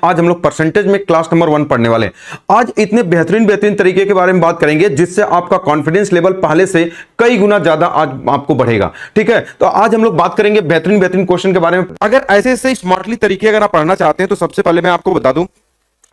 आज हम लोग परसेंटेज में क्लास नंबर 1 पढ़ने वाले हैं। आज इतने बेहतरीन तरीके के बारे में बात करेंगे जिससे आपका कॉन्फिडेंस लेवल पहले से कई गुना ज्यादा आज आपको बढ़ेगा। ठीक है, तो आज हम लोग बात करेंगे बेहतरीन क्वेश्चन के बारे में। अगर ऐसे स्मार्टली तरीके अगर आप पढ़ना चाहते हैं तो सबसे पहले मैं आपको बता दूं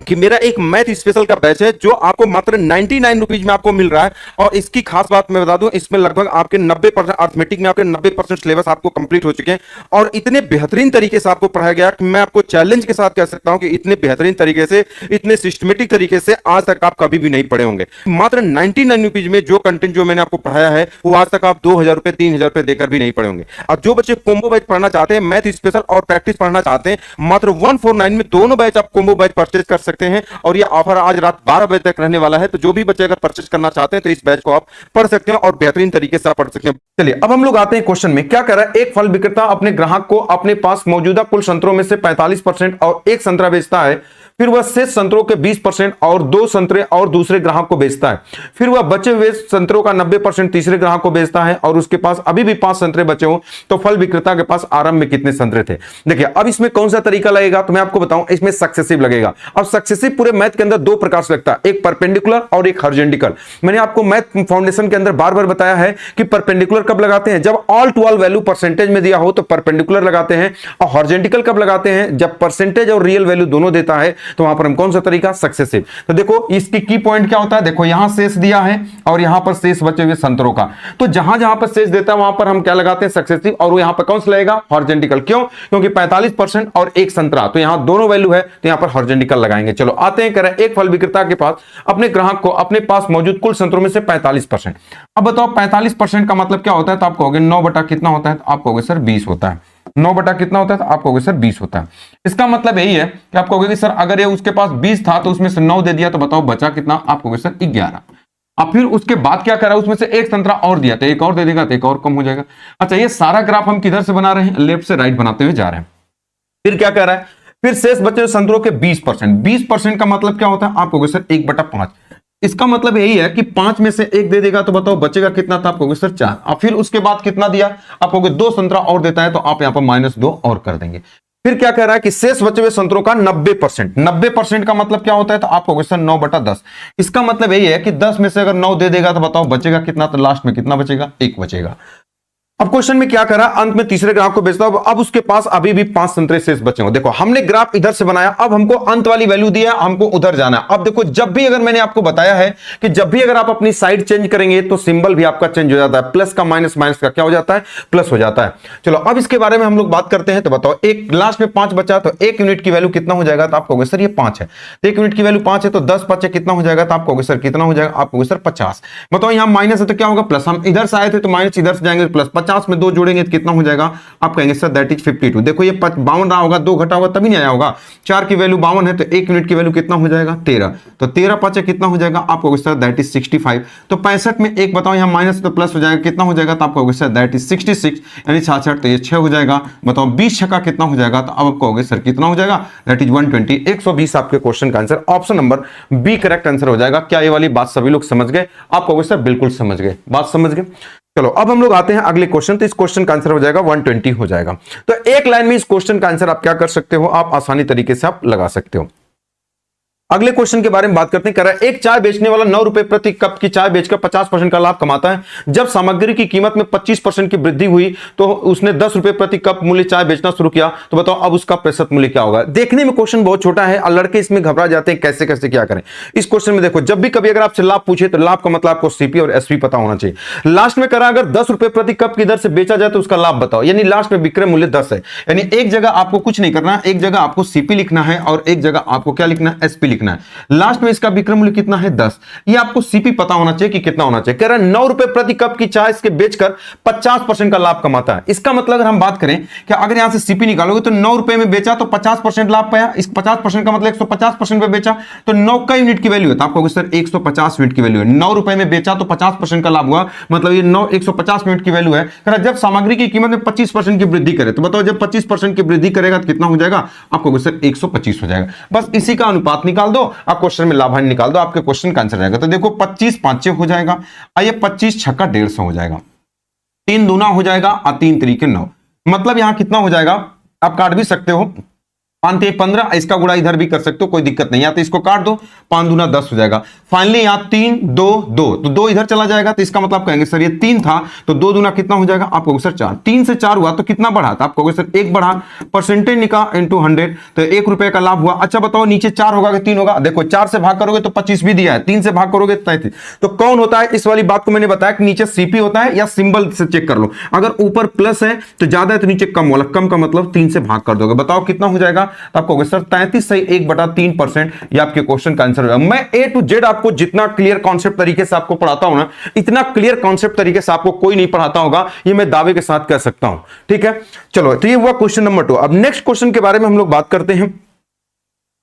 कि मेरा एक मैथ स्पेशल का बैच है जो आपको मात्र 99 रुपीज में आपको मिल रहा है। और इसकी खास बात मैं बता दूं, इसमें लगभग आपके 90% अर्थमेटिक में आपके 90% सिलेबस आपको कंप्लीट हो चुके हैं और इतने बेहतरीन तरीके से आपको पढ़ाया गया कि मैं आपको चैलेंज के साथ कह सकता हूं कि इतने बेहतरीन तरीके से, इतने सिस्टमेटिक तरीके से आज तक आप कभी भी नहीं पढ़े होंगे। मात्र 99 रुपीज में जो कंटेंट जो मैंने आपको पढ़ाया है वो आज तक आप 2000 रुपए 3000 रुपए देकर भी नहीं पढ़े होंगे। और जो बच्चे कॉम्बो बैच पढ़ना चाहते हैं, मैथ स्पेशल और प्रैक्टिस पढ़ना चाहते हैं, मात्र 149 में दोनों बैच आप कॉम्बो बैच परचेज कर सकते हैं। और ये ऑफर आज रात 12 बजे तक रहने वाला है, तो जो भी बच्चे अगर परचेज करना चाहते हैं तो इस बैच को आप पढ़ सकते हैं और बेहतरीन तरीके से आप पढ़ सकते हैं। चलिए अब हम लोग आते हैं क्वेश्चन में। क्या कर रहा है, एक फल विक्रेता अपने ग्राहक को अपने पास मौजूदा कुल संतरों में से 45% और एक संतरा बेचता है। फिर वह शेष संतरों के 20% और 2 संतरे और दूसरे ग्राहक को बेचता है। फिर वह बचे हुए संतरों का 90% तीसरे ग्राहक को बेचता है और उसके पास अभी भी 5 संतरे बचे हो, तो फल विक्रेता के पास आरंभ में कितने संतरे थे। देखिए अब इसमें कौन सा तरीका लगेगा तो मैं आपको बताऊं, इसमें सक्सेसिव लगेगा। अब सक्सेसिव पूरे मैथ के अंदर 2 प्रकार से लगता है, एक परपेंडिकुलर और एक हॉरिजॉन्टल। मैंने आपको मैथ फाउंडेशन के अंदर बार बार बताया है कि परपेंडिकुलर कब लगाते हैं, जब all to all value percentage में दिया हो तो परपेंडिकुलर लगाते हैं, और हॉरिजॉन्टल कब लगाते हैं, जब परसेंटेज और रियल वैल्यू दोनों देता है तो वहां पर हम कौन सा तरीका, सक्सेसिव। तो देखो इसकी की पॉइंट क्या होता है, देखो यहां शेष दिया है और यहां पर शेष बचे हुए संतरों का, तो जहां जहां पर शेष देता है वहां पर हम क्या लगाते हैं, सक्सेसिव। और वो यहां पर कौन सा लगेगा, हॉरिजॉन्टल। क्यों, क्योंकि 45% और एक संतरा, तो यहां दोनों वैल्यू है तो यहां पर हॉरिजॉन्टल लगाएंगे। चलो आते हैं, करें एक फल विक्रेता के पास अपने ग्राहक को अपने पास मौजूद कुल संतरों में से 45%। अब बताओ 45% का मतलब क्या होता है, तो आप कहोगे 9 बटा कितना होता है, तो आप कहोगे सर 20 होता है। 9 बटा कितना होता है, तो आप कहोगे सर 20 होता है। इसका मतलब यही है कि आप कहोगे कि सर अगर ये उसके पास 20 था तो उसमें से 9 दे दिया, तो बताओ बचा कितना, आप कहोगे सर 11। अब फिर उसके बाद क्या करा, उसमें से एक संतरा और दिया तो एक और दे देगा तो एक और कम हो जाएगा। अच्छा ये सारा ग्राफ हम किधर से बना रहे हैं, लेफ्ट से राइट बनाते हुए जा रहे हैं। फिर क्या कह रहा है, फिर शेष बचे संतरों के 20%। 20% का मतलब क्या होता है, आप कहोगे सर 1/5। इसका मतलब यही है कि 5 में से 1 दे देगा तो बताओ बचेगा कितना, था आप कहोगे सर 4। अब फिर उसके बाद कितना दिया, आप कहोगे 2 संतरा और देता है तो आप यहां पर -2 और कर देंगे। फिर क्या कह रहा है कि शेष बचे हुए संतरों का 90%। 90% का मतलब क्या होता है, तो आप कहोगे सर 9/10। इसका मतलब यही है कि 10 में से अगर 9 दे देगा तो बताओ बचेगा कितना, तो लास्ट में कितना बचेगा, 1 बचेगा। अब क्वेश्चन में क्या करा, अंत में तीसरे ग्राहक को बेचता है, अब उसके पास अभी भी 5 संतरे शेष बचे हो। देखो हमने ग्राफ इधर से बनाया, अब हमको अंत वाली वैल्यू दी है, हमको उधर जाना है। अब देखो जब भी अगर मैंने आपको बताया है कि जब भी अगर आप अपनी साइड चेंज करेंगे तो सिंबल भी आपका चेंज हो जाता है, प्लस का माइनस, माइनस का क्या हो जाता है, प्लस हो जाता है। चलो अब इसके बारे में हम लोग बात करते हैं। तो बताओ एक लास्ट में 5 बचा, तो 1 यूनिट की वैल्यू कितना हो जाएगा, तो आप कहोगे सर ये 5 है। तो 1 यूनिट की वैल्यू 5 है, तो 10 5 कितना हो जाएगा, तो आप कहोगे सर कितना हो जाएगा, आप कहोगे सर 50। बताओ यहां माइनस है तो क्या होगा, प्लस। हम इधर से आए थे तो माइनस इधर से जाएंगे प्लस, 50 में 2 जोड़ेंगे कितना हो जाएगा, आप कहेंगे सर दैट इज 52। देखो ये 52 रहा होगा, 2 घटा होगा तभी नहीं आया होगा। 4 की वैल्यू 52 है तो 1 यूनिट की वैल्यू कितना हो जाएगा, 13। तो 13 5 कितना हो जाएगा, आप कहोगे सर दैट इज 65। तो 65 में 1 बताओ यहां माइनस तो प्लस हो जाएगा, कितना हो जाएगा, तो आप कहोगे सर दैट इज 66, यानी 66। तो ये 6 हो जाएगा। बताओ 20 छक्का कितना हो जाएगा, तो अब आप कहोगे सर कितना हो जाएगा, दैट इज 120। 120 आपके क्वेश्चन का answer option number B correct answer हो जाएगा। क्या ये वाली बात सभी लोग समझ गए, आप कहोगे सर बिल्कुल समझ गए, बात समझ गए। चलो अब हम लोग आते हैं अगले क्वेश्चन। तो इस क्वेश्चन का आंसर हो जाएगा 120 हो जाएगा। तो एक लाइन में इस क्वेश्चन का आंसर आप क्या कर सकते हो, आप आसानी तरीके से आप लगा सकते हो। अगले क्वेश्चन के बारे में बात करते हैं। कह रहा है एक चाय बेचने वाला 9 रुपए प्रति कप की चाय बेचकर 50% का लाभ कमाता है। जब सामग्री की कीमत में 25% की वृद्धि हुई तो उसने 10 रुपए प्रति कप मूल्य चाय बेचना शुरू किया। तो बताओ अब उसका प्रतिशत मूल्य क्या होगा। देखने में क्वेश्चन बहुत छोटा है और लड़के इसमें घबरा जाते हैं, कैसे कैसे क्या करें। इस क्वेश्चन में देखो जब भी कभी अगर आपसे लाभ पूछे तो लाभ का मतलब आपको सीपी और एसपी पता होना चाहिए। लास्ट में करा अगर 10 रुपए प्रति कप की दर से बेचा जाए तो उसका लाभ बताओ, यानी लास्ट में विक्रय मूल्य 10 है। यानी एक जगह आपको कुछ नहीं करना, एक जगह आपको सीपी लिखना है और एक जगह आपको क्या लिखना है, एसपी लिखना है। लास्ट में इसका विक्रय मूल्य कितना है, 10। ये आपको सीपी पता होना चाहिए कि कितना होना चाहिए। कह रहा है 9 रुपए प्रति कप की चाय इसके बेचकर 50% का लाभ कमाता है। इसका मतलब अगर हम बात करें कि अगर यहां से सीपी निकालोगे तो 9 रुपए में बेचा तो 50% लाभ पाया। इस 50% का मतलब 150% पे बेचा तो 9 का यूनिट की वैल्यू है, तो आप कहोगे सर 150 यूनिट की वैल्यू है। 9 रुपए में बेचा तो 50% का लाभ हुआ, मतलब ये 150 यूनिट की वैल्यू है। कह रहा जब सामग्री की कीमत में 25% की वृद्धि करे तो बताओ जब 25% की वृद्धि करेगा तो कितना हो जाएगा, आप कहोगे सर 125 हो जाएगा। बस इसी का अनुपात निकाल दो, आप क्वेश्चन में लाभांश निकाल दो, आपके क्वेश्चन का आंसर आएगा। तो देखो 25 5 हो जाएगा, ये 25 छक्का 150 हो जाएगा, 3 दूना हो जाएगा और 3 तरीके 9। मतलब यहां कितना हो जाएगा, आप काट भी सकते हो, 5 3 15, इसका गुणा इधर भी कर सकते हो, कोई दिक्कत नहीं है। तो इसको काट दो, 5 दूना 10 हो जाएगा। फाइनली यहाँ 3 2 2, तो 2 इधर चला जाएगा, तो इसका मतलब कहेंगे सर ये 3 था, तो 2 दूना कितना हो जाएगा, आप कहोगे सर 4। 3 से 4 हुआ तो कितना बढ़ा, तो आप कहोगे सर 1 बढ़ा, परसेंटेज निकाल इंटू 100, तो 1 रुपए का लाभ हुआ। अच्छा बताओ नीचे 4 होगा कि 3 होगा, देखो 4 से भाग करोगे तो 25 भी दिया है, 3 से भाग करोगे 33। तो कौन होता है, इस वाली बात को मैंने बताया कि नीचे सीपी होता है या सिंबल से चेक कर लो, अगर ऊपर प्लस है तो ज्यादा है तो नीचे कम वाला, कम का मतलब 3 से भाग कर दोगे। बताओ कितना हो जाएगा, तो आपको सर 33 सही 1/3%, ये आपके क्वेश्चन का आंसर होगा। मैं ए टू जेड आपको जितना क्लियर कॉन्सेप्ट तरीके से आपको पढ़ाता हूं ना, इतना क्लियर कॉन्सेप्ट तरीके से आपको कोई नहीं पढ़ाता होगा, ये मैं दावे के साथ कह सकता हूं। ठीक है, चलो तो ये हुआ क्वेश्चन नंबर 2। अब नेक्स्ट क्वेश्चन के बारे में हम लोग बात करते हैं।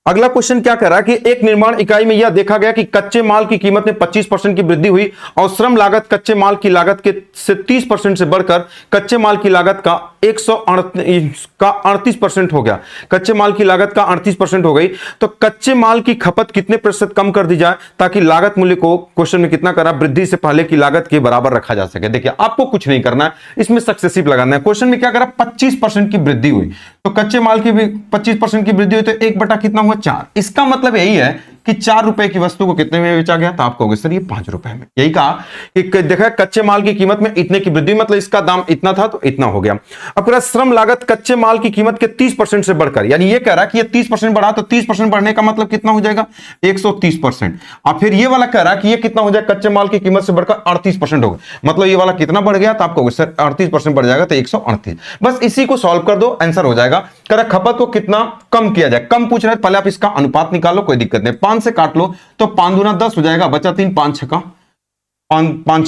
अगला क्वेश्चन क्या कह रहा है कि एक निर्माण इकाई में यह देखा गया कि कच्चे माल की कीमत में 25% की वृद्धि हुई और श्रम लागत कच्चे माल की लागत के से 30% से बढ़कर कच्चे माल की लागत का 38% हो गया। कच्चे माल की लागत का 38% हो गई, तो कच्चे माल की खपत कितने प्रतिशत कम कर दी जाए ताकि लागत मूल्य को क्वेश्चन में कितना करा वृद्धि से पहले की लागत के बराबर रखा जा सके। देखिए आपको कुछ नहीं करना है, इसमें सक्सेसिव लगाना है। क्वेश्चन में क्या करा, 25% की वृद्धि हुई, तो कच्चे माल की भी 25% की वृद्धि हुई, तो 1 बटा कितना हुआ 4। इसका मतलब यही है कि 4 रुपए की वस्तु को कितने में बेचा गया, तो आप कहोगे सर ये 5 रुपए में। यही कहा कि देखा कच्चे माल की कीमत में इतने की वृद्धि, मतलब इसका दाम इतना था तो इतना हो गया। अब पूरा श्रम लागत कच्चे माल की कीमत के 30% से बढ़कर, यानी ये कह रहा है कि ये 30% बढ़ा, तो 30% बढ़ने का मतलब कितना हो जाएगा 130%। अब फिर ये वाला कह रहा है कि ये कितना हो जाएगा, कच्चे माल की कीमत से बढ़कर 38% हो गया, मतलब ये वाला कितना बढ़ गया, तो आप कहोगे सर 38% बढ़ जाएगा तो 138। बस इसी को सॉल्व कर दो, आंसर हो जाएगा। कह रहा खपत को कितना कम किया जाए, कम पूछ रहे हैं, पहले आप इसका अनुपात निकालो, कोई दिक्कत नहीं। 5 से काट लो तो 5 दूना 10 हो जाएगा, बचा 3, 5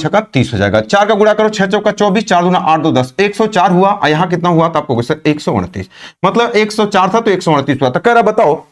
छक्का 30 हो जाएगा। 4 का गुणा करो, 6 चौका 24, 4 दूना 8 2 10, 104 हुआ। यहां कितना हुआ, तो आपको सर 129, मतलब 104 था तो 129 हुआ। तो कह रहा बताओ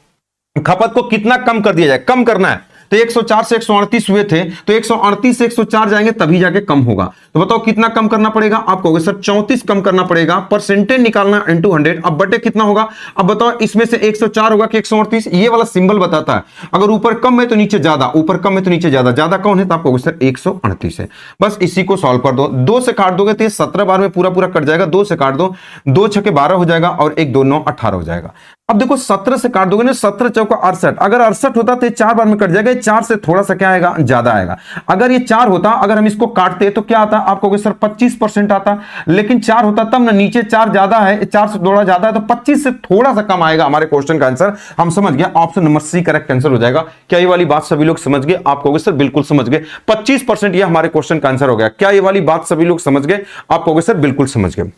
खपत को कितना कम कर दिया जाए, कम करना है, तो 104 से 138 हुए थे, तो 138 से 104 जाएंगे तभी जाके कम होगा। तो बताओ कितना कम करना पड़ेगा, आप कहोगे सर 34 कम करना पड़ेगा, परसेंटेज निकालना इंटू 100। अब बटे कितना होगा, अब बताओ इसमें से 104 होगा कि 138, ये वाला सिंबल बताता है अगर ऊपर कम है तो नीचे ज्यादा, ऊपर कम है तो नीचे ज्यादा, ज्यादा कौन है, तो आप कहोगे सर 138 है। बस इसी को सॉल्व कर दो। 2 से काट दोगे तो ये 17 बार में पूरा पूरा कट जाएगा। 2 से काट दो, 2 छके 12 हो जाएगा और 1 2 9 18 हो जाएगा। अब देखो 17 से काट दोगे ना, 17 चौका 68, अगर 68 होता तो 4 बार में कट जाएगा, 4 से थोड़ा सा क्या आएगा ज्यादा आएगा। अगर ये 4 होता, अगर हम इसको काटते तो क्या आता, आप कहोगे सर 25% आता, लेकिन 4 होता तब ना, नीचे 4 ज्यादा है, 4 से थोड़ा ज्यादा है, तो 25 से थोड़ा सा कम आएगा हमारे क्वेश्चन का आंसर। हम समझ गए, option number C correct answer हो जाएगा। क्या ये वाली बात सभी लोग समझ गए, आप कहोगे सर बिल्कुल समझ गए, 25% ये हमारे क्वेश्चन का आंसर हो गया। क्या ये वाली बात सभी लोग समझ गए, आप कहोगे सर बिल्कुल समझ गए।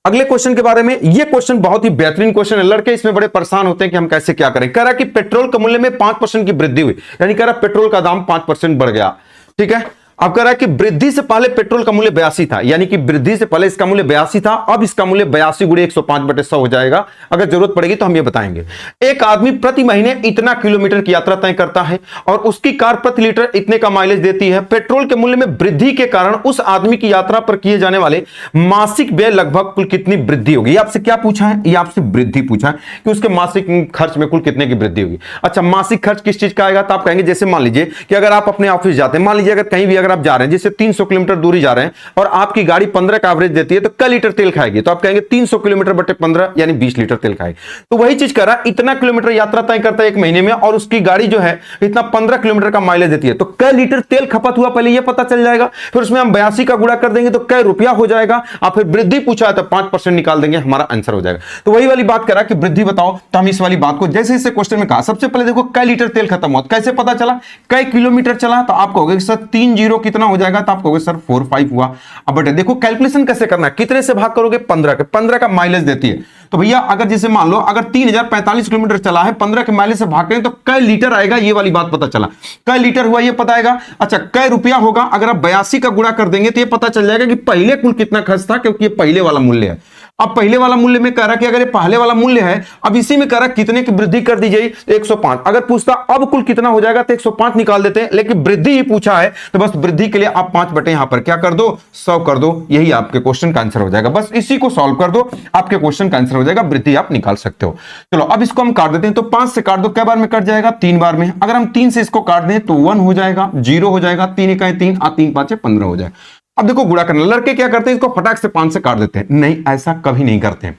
अगले क्वेश्चन के बारे में, ये क्वेश्चन बहुत ही बेहतरीन क्वेश्चन है, लड़के इसमें बड़े परेशान होते हैं कि हम कैसे क्या करें। कह रहा है कि पेट्रोल के मूल्य में 5% की वृद्धि हुई, यानी कह रहा है पेट्रोल का दाम 5% बढ़ गया। ठीक है, अब कह रहा है कि वृद्धि से पहले पेट्रोल का मूल्य 82 था, यानी कि वृद्धि से पहले इसका मूल्य 82 था, अब इसका मूल्य 82 गुणे 105/100 हो जाएगा। अगर जरूरत पड़ेगी तो हम ये बताएंगे। एक आदमी प्रति महीने इतना किलोमीटर की यात्रा तय करता है और उसकी कार प्रति लीटर इतने का माइलेज देती है। पेट्रोल के मूल्य में वृद्धि के कारण उस आदमी की यात्रा पर किए जाने वाले मासिक व्यय लगभग कुल कितनी वृद्धि होगी। आपसे क्या पूछा है, ये आपसे वृद्धि पूछा है कि उसके मासिक खर्च में कुल कितने की वृद्धि होगी। अच्छा, मासिक खर्च किस चीज का आएगा, तो आप कहेंगे जैसे मान लीजिए कि अगर आप अपने ऑफिस जाते हैं, मान लीजिए अगर कहीं भी अगर आप जा रहे हैं, जैसे 300 किलोमीटर दूरी जा रहे हैं और आपकी गाड़ी 15 का एवरेज देती है, तो कै लीटर तेल खाएगी, तो आप कहेंगे 300 किलोमीटर बटे 15 यानी 20 लीटर तेल खाएगी। तो वही चीज कर रहा है, इतना किलोमीटर यात्रा तय करता है एक महीने में और उसकी गाड़ी जो है इतना 15 किलोमीटर का माइलेज देती है, तो कै लीटर तेल खपत हुआ पहले ये पता चल जाएगा, फिर उसमें हम 82 का गुणा कर देंगे तो कै रुपया हो जाएगा, और फिर वृद्धि पूछा है तो 5% निकाल देंगे, हमारा आंसर हो जाएगा। तो वही वाली बात करा कि वृद्धि बताओ, तो हम इस वाली बात को जैसे इसे क्वेश्चन में कहा, सबसे पहले देखो कै लीटर तेल खत्म हुआ, कैसे पता चला, कै किलोमीटर चला, तो आप कहोगे सर 3 जीरो कितना हो जाएगा, तो आप कहोगे सर 45 हुआ। अब बेटे देखो कैलकुलेशन कैसे करना है, कितने से भाग करोगे, 15 का माइलेज देती है, तो भैया अगर जैसे मान लो अगर 3045 किलोमीटर चला है, 15 के माइलेज से भाग करें तो कै लीटर आएगा, ये वाली बात पता चला, कै लीटर हुआ ये पता आएगा। अच्छा, कै रुपया होगा, अगर आप 82 का गुणा कर देंगे तो ये पता चल जाएगा कि पहले कुल कितना खर्च था, क्योंकि ये पहले वाला मूल्य है। अब पहले वाला मूल्य में कह रहा कि अगर ये पहले वाला मूल्य है, अब इसी में कह रहा कितने की वृद्धि कर दी जाए, 105। अगर पूछता अब कुल कितना हो जाएगा तो 105 निकाल देते हैं, लेकिन वृद्धि ही पूछा है तो बस वृद्धि के लिए आप 5 बटे यहां पर क्या कर दो, 100 कर दो, यही आपके क्वेश्चन का आंसर हो जाएगा। बस इसी को सॉल्व कर दो, आपके क्वेश्चन का आंसर हो जाएगा, वृद्धि आप निकाल सकते हो। चलो अब इसको हम काट देते हैं, तो 5 से काट दो, कै बार में कट जाएगा, 3 बार में। अगर हम 3 से इसको काट दें तो 1 हो जाएगा, 0 हो जाएगा, 3 इकाई 3 और 3 5 15 हो जाएगा। अब देखो गुणा करना, लड़के क्या करते हैं, इसको फटाक से 5 से काट देते हैं, नहीं ऐसा कभी नहीं करते हैं।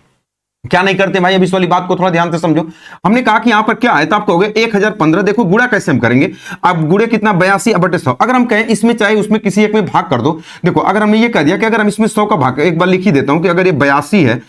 क्या नहीं करते भाई, अब इस वाली बात को थोड़ा ध्यान से समझो। हमने कहा कि यहां पर क्या है, तो आप कहोगे 1015। देखो गुणा कैसे हम करेंगे, अब गुणे कितना 82/100। अगर हम कहें इसमें चाहे उसमें किसी एक में भाग कर दो। देखो अगर हमने ये कह दिया कि अगर हम इसमें 100 का भाग, एक बार लिख ही देता हूं कि अगर ये 82 है,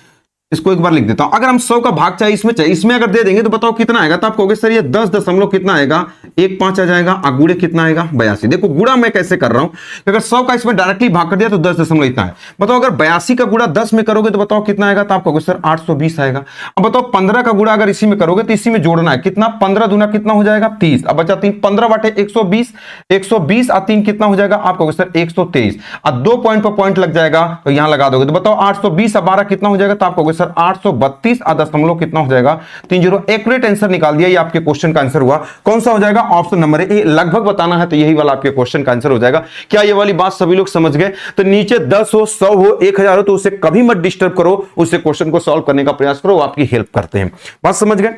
इसको एक बार लिख देता हूं, अगर हम 100 का भाग चाहिए इसमें अगर दे देंगे तो बताओ कितना आएगा। तो आप कहोगे सर ये 10 दशमलव कितना आएगा, 15 आ जाएगा। और गुणे कितना आएगा 82। देखो गुणा मैं कैसे कर रहा हूं, अगर 100 का इसमें डायरेक्टली भाग कर दिया तो 10 दशमलव इतना है। बताओ अगर 82 का गुणा 10 में करोगे तो बताओ कितना आएगा। तो आप कहोगे सर 820 आएगा। अब बताओ 15 का गुणा अगर इसी में करोगे तो इसी में जोड़ना है कितना, 15 दूना कितना हो जाएगा 30। अब बचा 3, 15 बटे 120, 120 और 3 कितना हो जाएगा। आप कहोगे सर 123। और 2 पॉइंट पर पॉइंट लग जाएगा तो यहां लगा दोगे तो बताओ 820 और 12 कितना हो जाएगा। तो आप कहोगे सर 832 दशमलव कितना हो जाएगा 30। एक्यूरेट आंसर निकाल दिया, ये आपके क्वेश्चन का आंसर हुआ। कौन सा हो जाएगा, ऑप्शन नंबर ए। लगभग बताना है तो यही वाला आपके क्वेश्चन का आंसर हो जाएगा। क्या ये वाली बात सभी लोग समझ गए। तो नीचे 10 हो, 100 हो, 1000 हो तो उसे कभी मत डिस्टर्ब करो, उससे क्वेश्चन को सॉल्व करने का प्रयास करो, वो आपकी हेल्प करते हैं। बात समझ गए।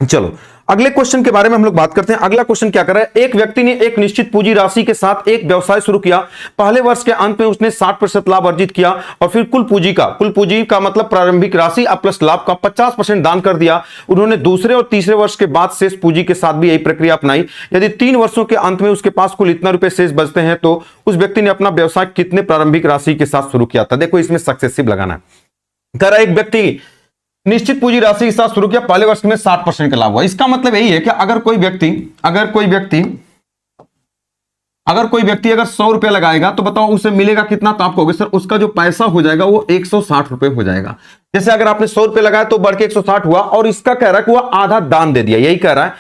चलो अगले क्वेश्चन के बारे में हम लोग बात करते हैं। अगला क्वेश्चन क्या कर रहा है, एक व्यक्ति ने एक निश्चित पूंजी राशि के साथ एक व्यवसाय शुरू किया। पहले वर्ष के अंत में उसने 60% लाभ अर्जित किया और फिर कुल पूंजी का मतलब प्रारंभिक राशि प्लस लाभ का 50% दान कर दिया। उन्होंने दूसरे और तीसरे वर्ष के बाद शेष पूंजी के साथ भी यही प्रक्रिया अपनाई। यदि 3 वर्षों के अंत में उसके पास कुल इतना रुपए शेष बचते हैं तो उस व्यक्ति ने अपना व्यवसाय कितने प्रारंभिक राशि के साथ शुरू किया था। देखो इसमें सक्सेसिव लगाना है। कह रहा है एक व्यक्ति निश्चित पूंजी राशि के साथ शुरू किया, पहले वर्ष में 60% का लाभ हुआ। इसका मतलब यही है कि अगर कोई व्यक्ति अगर 100 रुपया लगाएगा तो बताओ उसे मिलेगा कितना। तो आप कहोगे सर उसका जो पैसा हो जाएगा वो 160 रुपए हो जाएगा। जैसे अगर आपने 100 रुपए लगाया तो बढ़ के 160 हुआ, और इसका कह रहा है कि वह आधा दान दे दिया, यही कह रहा है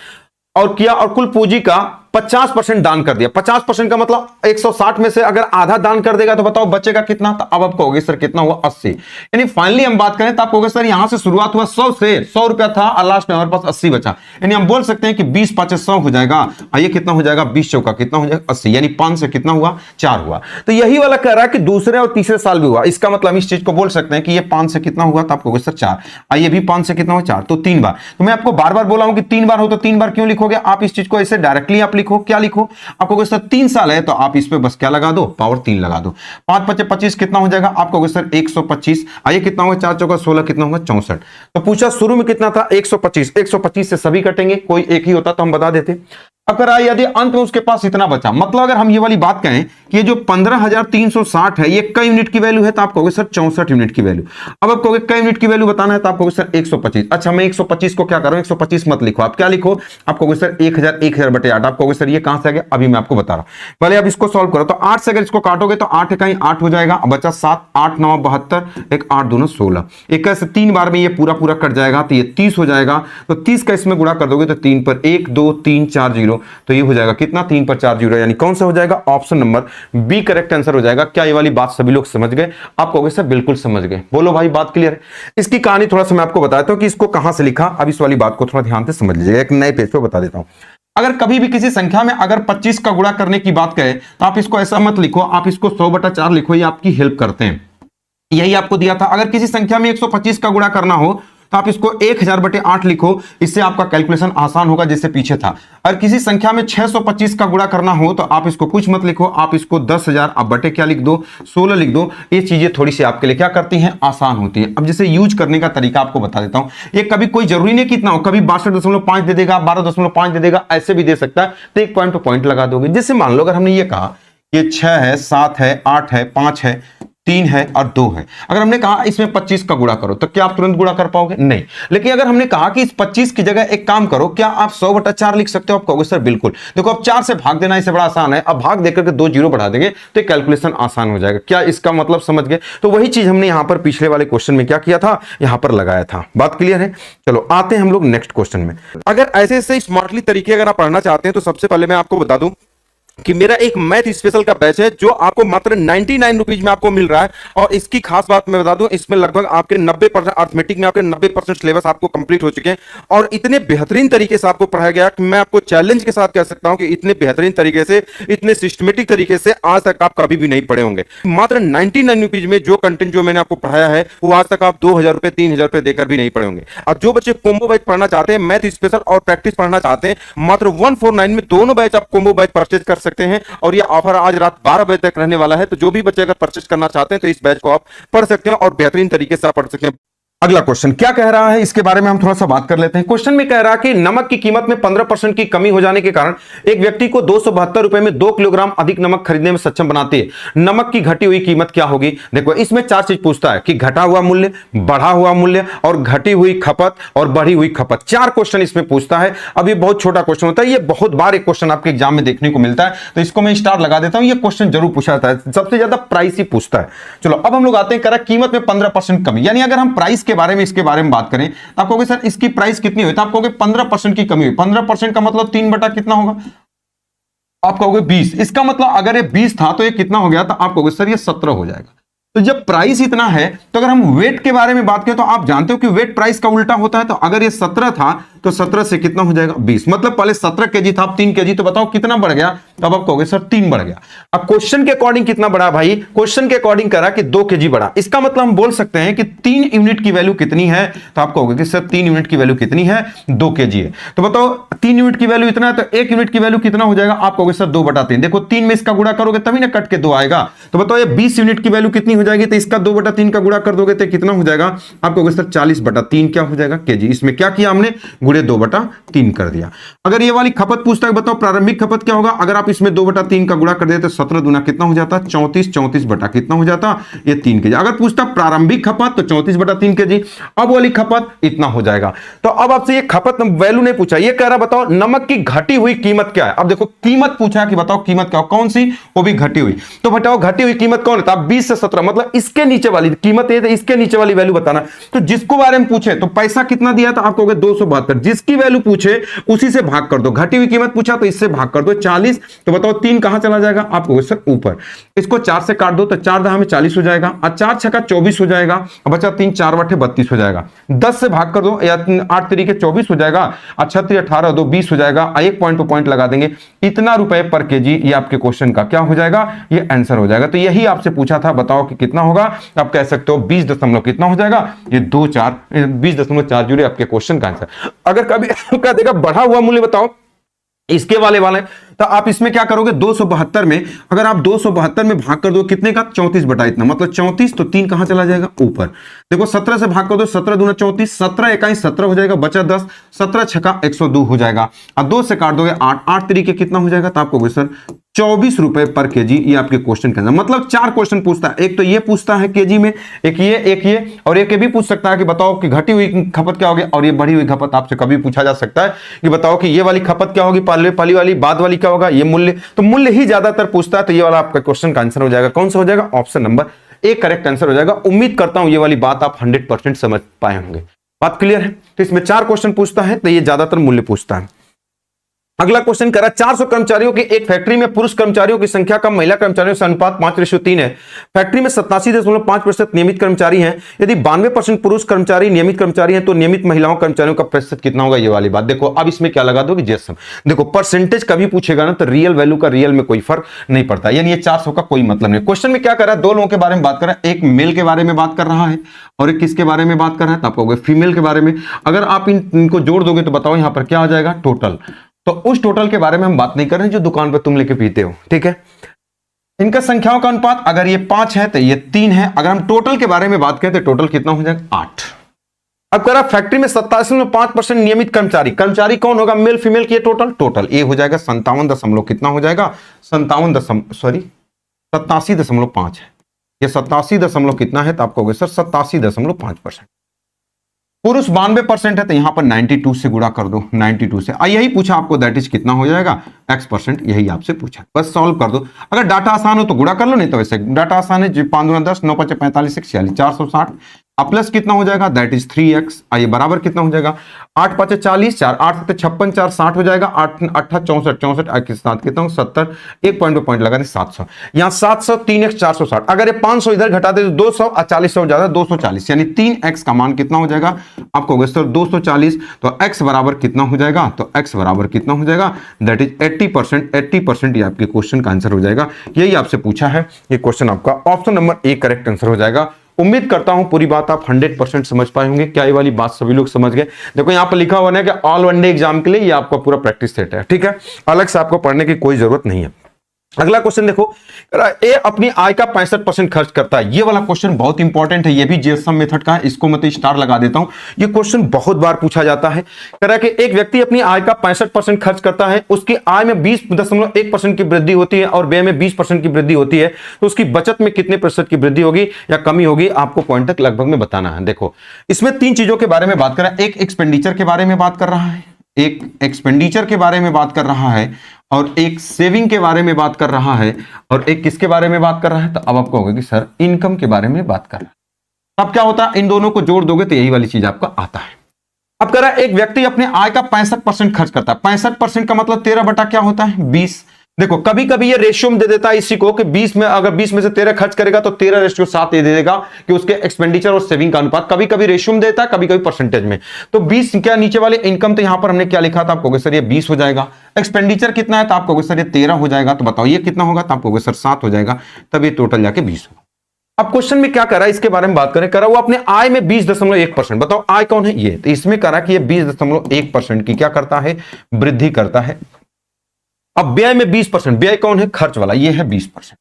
और किया, और कुल पूंजी का 50% दान कर दिया। 50% का मतलब 160 में से अगर आधा दान कर देगा तो बताओ बचेगा कितना। तो अब आप कहोगे सर कितना हुआ 80। यानी फाइनली हम बात करें तो आप कहोगे सर यहां से शुरुआत हुआ 100 से, 100 रुपया था और लास्ट में हमारे पास 80 बचा। यानी हम बोल सकते हैं कि 20 5 100 हो जाएगा। ये कितना हो जाएगा 20 चौका कितना हो जाएगा 80। यानी 5 से कितना हुआ 4 हुआ। तो यही वाला कह रहा है कि दूसरे और तीसरे साल भी हुआ। इसका मतलब हम इस चीज को बोल सकते हैं कि ये 5 से कितना हुआ। तो आप कहोगे सर 4। ये भी 5 से कितना हुआ 4, तो 3 बार। तो मैं आपको बार बार बोला हूं कि 3 बार हो तो 3 बार क्यों लिखोगे आप इस चीज को, ऐसे डायरेक्टली आप लिखो। क्या लिखो, आपको कहोगे सर 3 साल है तो आप इस पे बस क्या लगा दो, पावर 3 लगा दो। 5 5 25 कितना हो जाएगा। आप कहोगे सर 125। आइए कितना होगा 4 चौका 16 कितना होगा 64। तो पूछा शुरू में कितना था 125। 125 से सभी कटेंगे, कोई एक ही होता तो हम बता देते। अगर यदि अंत में उसके पास इतना बचा, मतलब अगर हम ये वाली बात कहें कि ये जो 15,360 है ये कई यूनिट की वैल्यू है। तो आप कहोगे सर 64 यूनिट की वैल्यू। अब आप कहोगे कई यूनिट की वैल्यू बताना है तो आप कहोगे सर 125। अच्छा मैं 125 को क्या कर रहा हूं, 125 मत लिखो, आप क्या लिखो, आप कहोगे सर 1000 बटे 8। आप कहोगे सर ये कहां से आ गया, अभी मैं आपको बता रहा हूं। पहले आप इसको सॉल्व करो तो 8 से अगर इसको काटोगे तो 8 कहीं 8 हो जाएगा, बचा 7, 8 9 72, एक 8 दूना 16। एक से 3 बार में ये पूरा कट जाएगा तो ये 30 हो जाएगा। तो 30 का इसमें गुणा कर दोगे तो 3 पर 1 2 3 4 0, तो ये हो जाएगा कितना 3 पर 4 0। यानी कौन सा हो जाएगा, option number B correct answer हो जाएगा। क्या ये वाली बात सभी लोग समझ गए। आप कहोगे सर बिल्कुल समझ गए। बोलो भाई बात क्लियर है। इसकी कहानी थोड़ा सा मैं आपको बताता हूं कि इसको कहां से लिखा। अब इस वाली बात को थोड़ा ध्यान से समझ लीजिएगा, एक नए पेज पे बता देता हूं। अगर कभी भी किसी संख्या में अगर 25 का गुणा करने की बात करें तो आप इसको ऐसा मत लिखो, आप इसको 100/4 लिखो, ये आपकी हेल्प करते हैं। यही आपको दिया था। अगर किसी संख्या में 125 का गुणा करना हो तो आप इसको 1000/8 लिखो, इससे आपका कैलकुलेशन आसान होगा जैसे पीछे था। अगर किसी संख्या में 625 का गुणा करना हो तो आप इसको कुछ मत लिखो, आप इसको 10,000 आप बटे क्या लिख दो 16 लिख दो। ये चीजें थोड़ी सी आपके लिए क्या करती हैं, आसान होती है। अब जैसे यूज करने का तरीका आपको बता देता हूं। ये कभी कोई जरूरी नहीं कितना हो, कभी 62.5 दे देगा, 12.5 दे देगा, ऐसे भी दे सकता है। तो एक पॉइंट पर पॉइंट लगा दोगे। जैसे मान लो अगर हमने ये कहा ये 6 है 7 है 8 है 5 है 3 है और 2 है। अगर हमने कहा इसमें 25 का गुणा करो तो क्या आप तुरंत गुणा कर पाओगे, नहीं। लेकिन अगर हमने कहा कि इस 25 की जगह एक काम करो, क्या आप 100/4 लिख सकते हो। आप कहोगे सर बिल्कुल। देखो अब 4 से भाग देना इससे बड़ा आसान है। अब भाग देकर के 2 जीरो बढ़ा देंगे तो कैलकुलेशन आसान हो जाएगा। क्या इसका मतलब समझ गए। तो वही चीज हमने यहां पर पिछले वाले क्वेश्चन में क्या किया था, यहां पर लगाया था। बात क्लियर है। चलो आते हैं हम लोग नेक्स्ट क्वेश्चन में। अगर ऐसे ऐसे स्मार्टली तरीके अगर आप पढ़ना चाहते हैं तो सबसे पहले मैं आपको बता दूं कि मेरा एक मैथ स्पेशल का बैच है जो आपको मात्र 99 रुपीज में आपको मिल रहा है। और इसकी खास बात मैं बता दूं, इसमें लगभग आपके 90% अर्थमेटिक में आपके 90% सिलेबस आपको कंप्लीट हो चुके हैं और इतने बेहतरीन तरीके से आपको पढ़ाया गया कि मैं आपको चैलेंज के साथ कह सकता हूं कि इतने बेहतरीन तरीके से, इतने सिस्टमेटिक तरीके से आज तक आप कभी भी नहीं पढ़े होंगे। मात्र 99 रुपीज में जो कंटेंट जो मैंने आपको पढ़ाया है वो आज तक आप 2000 रुपए 3000 रुपए देकर भी नहीं पढ़े होंगे। और जो बच्चे कॉम्बो बैच पढ़ना चाहते हैं, मैथ स्पेशल और प्रैक्टिस पढ़ना चाहते हैं, मात्र 149 में दोनों बैच आप कॉम्बो बैच परचेज कर सकते हैं। और ये ऑफर आज रात 12 बजे तक रहने वाला है। तो जो भी बच्चे अगर परचेज करना चाहते हैं तो इस बैच को आप पढ़ सकते हैं और बेहतरीन तरीके से आप पढ़ सकते हैं। अगला क्वेश्चन क्या कह रहा है इसके बारे में हम थोड़ा सा बात कर लेते हैं। क्वेश्चन में कह रहा है कि नमक की कीमत में 15% की कमी हो जाने के कारण एक व्यक्ति को 272 रुपए में 2 किलोग्राम अधिक नमक खरीदने में सक्षम बनाती है। नमक की घटी हुई कीमत क्या होगी। देखो इसमें चार चीज पूछता है कि घटा हुआ मूल्य, बढ़ा हुआ मूल्य और घटी हुई खपत और बढ़ी हुई खपत। चार क्वेश्चन इसमें पूछता है। अब ये बहुत छोटा क्वेश्चन होता है, ये बहुत बार एक क्वेश्चन आपके एग्जाम में देखने को मिलता है, तो इसको मैं स्टार लगा देता हूं। ये क्वेश्चन जरूर पूछा जाता है, सबसे ज्यादा प्राइस ही पूछता है। चलो अब हम लोग आते हैं, करा कीमत में 15% कमी, यानी अगर हम प्राइस के बारे में इसके बारे में बात करें तो आप कहोगे सर इसकी प्राइस कितनी हुई, तो आप कहोगे 15% की कमी हुई। 15% का मतलब 3 बटा कितना होगा, आप कहोगे 20। इसका मतलब अगर ये 20 था तो ये कितना हो गया, तो आप कहोगे सर ये 17 हो जाएगा। तो जब प्राइस इतना है तो अगर हम वेट के बारे में बात करें तो आप जानते हो कि वेट प्राइस का उल्टा होता है। तो अगर ये 17 था तो 17 से कितना हो जाएगा 20, मतलब पहले 17 केजी था अब 3 केजी, तो बताओ कितना बढ़ गया। तब आप कहोगे सर 3 बढ़ गया। अब क्वेश्चन के अकॉर्डिंग कितना बढ़ा भाई, क्वेश्चन के अकॉर्डिंग करा कि 2 केजी बढ़ा। इसका मतलब हम बोल सकते हैं कि 3 यूनिट की वैल्यू कितनी है, तो आप कहोगे कि सर 3 यूनिट की वैल्यू कितनी है, 2 केजी है। तो बताओ 3 यूनिट की वैल्यू इतना है तो 1 यूनिट की वैल्यू कितना हो जाएगा, आप कहोगे सर 2/3। देखो 3 में इसका गुणा करोगे तभी ना कट के 2 आएगा। तो बताओ ये 20 यूनिट की वैल्यू कितनी हो जाएगी, तो इसका 2/3 का गुणा कर दोगे तो कितना हो जाएगा, आप कहोगे सर 40/3 क्या हो जाएगा केजी। इसमें क्या किया हमने, गुणे 2/3 कर दिया। अगर ये वाली खपत पूछता है बताओ प्रारंभिक खपत क्या होगा, अगर आप इसमें 2/3 का गुणा कर देते तो 17 दूना कितना हो जाता, 34, 34 बटा कितना हो जाता, ये 3 केजी। अगर पूछता प्रारंभिक खपत तो 34/3 केजी। अब वाली खपत इतना हो जाएगा। तो अब आपसे ये खपत वैल्यू नहीं पूछा, ये कह रहा बताओ नमक की घटी हुई कीमत क्या है। अब देखो कीमत पूछा कि बताओ कीमत क्या हो, कौन सी, वो भी घटी हुई। तो बताओ घटी हुई कीमत कौन है, 20 से 17, मतलब इसके नीचे वाली कीमत है, इसके नीचे वाली वैल्यू बताना। तो जिसको बारे में पूछे तो पैसा कितना दिया था, आप कहोगे 272, जिसकी वैल्यू पूछे उसी से भाग कर दो। घटी हुई कीमत पूछा तो इससे भाग कर दो 40, तो बताओ 3 कहां चला जाएगा, आप कहोगे सर ऊपर। इसको 4 से काट दो तो 4 दहा में 40 हो जाएगा और 4 छक्का 24 हो जाएगा, बचा 3 4 बटे 32 हो जाएगा। 10 से भाग कर दो या 8 तरीके 24 हो जाएगा, 36 18 2 20 हो जाएगा। एक पॉइंट पे पॉइंट लगा देंगे, इतना रुपए पर केजी, ये आपके क्वेश्चन का क्या हो जाएगा, ये आंसर हो जाएगा। तो यही आपसे पूछा था, बताओ कि कितना होगा। आप कह सकते हो 20 दशमलव कितना हो जाएगा, ये 20.4 जुड़े आपके क्वेश्चन का आंसर। अगर कभी कह देगा बढ़ा हुआ मूल्य बताओ इसके वाले तो आप इसमें क्या करोगे, 272 में अगर आप 272 में भाग कर दो कितने का, 34 बटा इतना, मतलब 34, तो 3 कहां चला जाएगा ऊपर। देखो 17 से भाग कर दो, 17 दूना 34, 17 इकाई 17 हो जाएगा, बचा 10, 17 छक्का 102 हो जाएगा और 2 से काट दोगे 8, 8 तरीके कितना हो जाएगा, तो आपको क्वेश्चन 24 रुपए पर केजी। ये आपके क्वेश्चन का आंसर। मतलब 4 क्वेश्चन पूछता है, एक तो ये पूछता है केजी में, एक ये और एक ये भी पूछ सकता है कि बताओ कि घटी हुई खपत क्या होगी, और ये बढ़ी हुई खपत आपसे कभी पूछा जा सकता है कि बताओ कि ये वाली खपत क्या होगी, पहली वाली बाद वाली क्या होगा, ये मूल्य। तो मूल्य ही ज्यादातर पूछता है, तो ये वाला आपका क्वेश्चन का आंसर हो जाएगा। कौन सा हो जाएगा, option number A correct answer हो जाएगा। उम्मीद करता हूं ये वाली बात आप 100% समझ पाए होंगे। बात क्लियर है। तो इसमें 4 क्वेश्चन पूछता है, तो ये ज्यादातर मूल्य पूछता है। अगला क्वेश्चन करा 400 कर्मचारियों की एक फैक्ट्री में पुरुष कर्मचारियों की संख्या कम, महिला कर्मचारियों से अनुपात 5:3 है। फैक्ट्री में 87.5% नियमित कर्मचारी हैं। यदि 92% पुरुष कर्मचारी नियमित कर्मचारी हैं तो नियमित महिलाओं कर्मचारियों का प्रतिशत कितना होगा, ये वाली बात। देखो अब इसमें क्या लगा दोगे, जेसम। देखो परसेंटेज कभी पूछेगा ना तो रियल वैल्यू का रियल में कोई फर्क नहीं पड़ता, यानी ये 400 का कोई मतलब नहीं। क्वेश्चन में क्या कर रहा है, 2 लोगों के बारे में बात कर रहा है, एक मेल के बारे में बात कर रहा है और एक किसके बारे में बात कर रहा है, तो आप कहोगे फीमेल के बारे में। अगर आप इनको जोड़ दोगे तो बताओ यहां पर क्या आ जाएगा, टोटल। तो उस टोटल के बारे में हम बात नहीं कर रहे हैं जो दुकान पर तुम लेके पीते हो, ठीक है। इनका संख्याओं का अनुपात अगर ये 5 है तो ये 3 है। अगर हम टोटल के बारे में बात करें तो टोटल कितना हो जाएगा, 8। अब कह रहा फैक्ट्री में 87.5% नियमित कर्मचारी कौन होगा, मेल फीमेल की टोटल ये हो जाएगा 57 दशमलव कितना हो जाएगा, 87.5 है। ये 87 दशमलव कितना है, तो आप कहोगे सर 87.5%। पुरुष 92% है तो यहां पर 92 से गुणा कर दो, 92 से। यही पूछा आपको, दैट इज कितना हो जाएगा, x%, यही आपसे पूछा, बस सॉल्व कर दो। अगर डाटा आसान हो तो गुणा कर लो, नहीं तो वैसे डाटा आसान है। 5 दूना 10, 9 5 45 46, 460। अब प्लस कितना हो जाएगा, दैट इज 3x। आइए बराबर कितना हो जाएगा, 8 5 40, 4 8 7 56, 4 60 हो जाएगा, 8 8 64 64 के साथ कितना हो 70, एक पॉइंट पे पॉइंट लगा दे 700। यहाँ 700 3x 460, अगर ये 500 इधर घटा दे तो 200 और 40 हो जाएगा 240, यानी 3x का मान कितना हो जाएगा, आप कहोगे सर 240। तो x बराबर कितना हो जाएगा, तो x बराबर कितना हो जाएगा, दैट इज 80%। ये आपके क्वेश्चन का आंसर हो जाएगा। यही आपसे पूछा है, ये क्वेश्चन आपका option number A correct answer हो जाएगा। उम्मीद करता हूं पूरी बात आप 100% समझ पाए होंगे। क्या ये वाली बात सभी लोग समझ गए। देखो यहां पर लिखा हुआ है कि ऑल वनडे एग्जाम के लिए ये आपका पूरा प्रैक्टिस सेट है, ठीक है, अलग से आपको पढ़ने की कोई जरूरत नहीं है। अगला क्वेश्चन देखो, ए अपनी आय का 65% खर्च करता है। ये वाला क्वेश्चन बहुत इंपॉर्टेंट है, ये भी जीएसएम मेथड का है, इसको मैं तो स्टार लगा देता हूं। ये क्वेश्चन बहुत बार पूछा जाता है। कह रहा है कि एक व्यक्ति अपनी आय का 65% खर्च करता है, उसकी आय में 20.1% की वृद्धि होती है और व्यय में 20% की वृद्धि होती है, तो उसकी बचत में कितने प्रतिशत की वृद्धि होगी या कमी होगी, आपको पॉइंट तक लगभग में बताना है। देखो, इसमें 3 चीजों के बारे में बात कर रहा है। एक एक्सपेंडिचर के बारे में बात कर रहा है, एक एक्सपेंडिचर के बारे में बात कर रहा है, और एक सेविंग के बारे में बात कर रहा है, और एक किसके बारे में बात कर रहा है, तो अब आपको होगा कि सर इनकम के बारे में बात कर रहा है। तब क्या होता है, इन दोनों को जोड़ दोगे तो यही वाली चीज आपका आता है। अब कह रहा है एक व्यक्ति अपने आय का 65% खर्च करता है। 65% का मतलब 13 बटा क्या होता है, 20। देखो कभी कभी ये रेशियो में दे देता है इसी को कि 20 में, अगर 20 में से 13 खर्च करेगा तो 13:7 दे देगा कि उसके एक्सपेंडिचर और सेविंग का अनुपात। कभी कभी रेशियो में देता है, कभी कभी परसेंटेज में। तो 20 क्या नीचे वाले इनकम, तो यहां पर हमने क्या लिखा था, आप कहोगे सर ये 20 हो जाएगा। एक्सपेंडिचर कितना है, तो आप कहोगे सर ये 13 हो जाएगा। तो बताओ ये कितना होगा, तो आप कहोगे सर 7 हो जाएगा। तब ये टोटल जाके 20 होगा। अब क्वेश्चन में क्या कर रहा है, इसके बारे में बात करें। कर रहा है वो अपने आय में 20.1%। बताओ आय कौन है, ये। तो इसमें कह रहा है कि ये 20.1% की क्या करता है, वृद्धि करता है। अब व्यय में 20%, व्यय कौन है, खर्च वाला, ये है 20%।